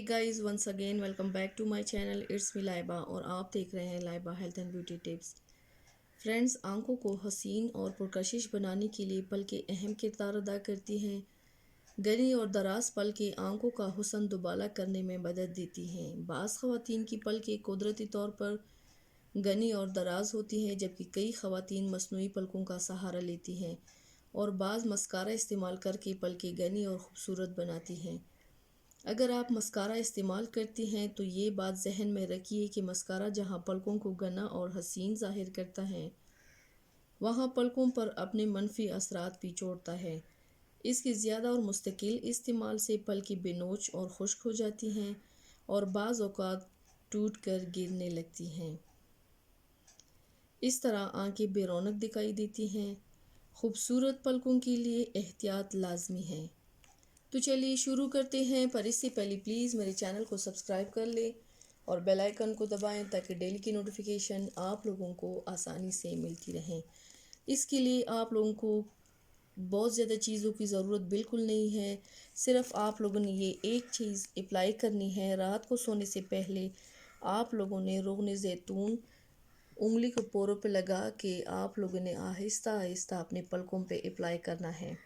Guys once again welcome back to my channel it's me Laiba और आप देख रहे हैं Laiba health and beauty tips. Friends, आंखों को हसीन और पुरकशिश बनाने के लिए पलकें अहम किरदार अदा करती हैं। घनी और दराज पलकें आंखों का हुस्न दुबाला करने में मदद देती हैं। बाज़ ख़वातीन की पलकें कुदरती तौर पर घनी और दराज होती हैं, जबकि कई ख़वातीन मसनूई पलकों का सहारा लेती हैं और बाज़ मस्कारा इस्तेमाल करके पलकें घनी और ख़ूबसूरत बनाती हैं। अगर आप मस्कारा इस्तेमाल करती हैं तो ये बात जहन में रखिए कि मस्कारा जहाँ पलकों को घना और हसीन ज़ाहिर करता है, वहाँ पलकों पर अपने मनफी असरात भी छोड़ता है। इसके ज़्यादा और मुस्तकिल इस्तेमाल से पलकें बेनोच और खुश्क हो जाती हैं और बाज़ औक़ात टूट कर गिरने लगती हैं। इस तरह आंखें बेरौनक दिखाई देती हैं। खूबसूरत पलकों के लिए एहतियात लाजमी है। तो चलिए शुरू करते हैं, पर इससे पहले प्लीज़ मेरे चैनल को सब्सक्राइब कर लें और बेल आइकन को दबाएं ताकि डेली की नोटिफिकेशन आप लोगों को आसानी से मिलती रहें। इसके लिए आप लोगों को बहुत ज़्यादा चीज़ों की ज़रूरत बिल्कुल नहीं है। सिर्फ आप लोगों ने ये एक चीज़ अप्लाई करनी है। रात को सोने से पहले आप लोगों ने रोगन ज़ैतून उंगली को पोरों पे लगा के आप लोगों ने आहिस्ता आहिस्ता अपने पलकों पे अप्लाई करना है।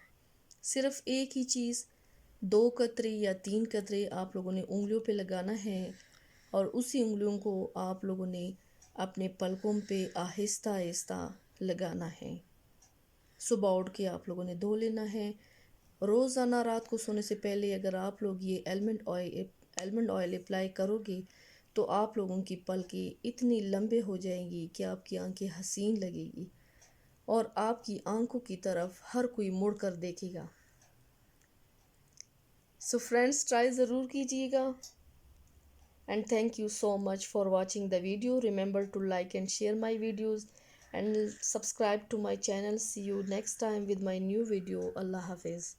सिर्फ एक ही चीज़, 2 कतरे या 3 कतरे आप लोगों ने उंगलियों पे लगाना है और उसी उंगलियों को आप लोगों ने अपने पलकों पे आहिस्ता आहिस्ता लगाना है। सुबह उठ के आप लोगों ने धो लेना है। रोज़ाना रात को सोने से पहले अगर आप लोग ये आलमंड ऑयल अप्लाई करोगे तो आप लोगों की पलकें इतनी लंबे हो जाएंगी कि आपकी आंखें हसीन लगेगी और आपकी आंखों की तरफ हर कोई मुड़ कर देखेगा। सो फ्रेंड्स, ट्राई ज़रूर कीजिएगा and thank you so much for watching the video. Remember to like and share my videos and subscribe to my channel. See you next time with my new video. Allah हाफिज़।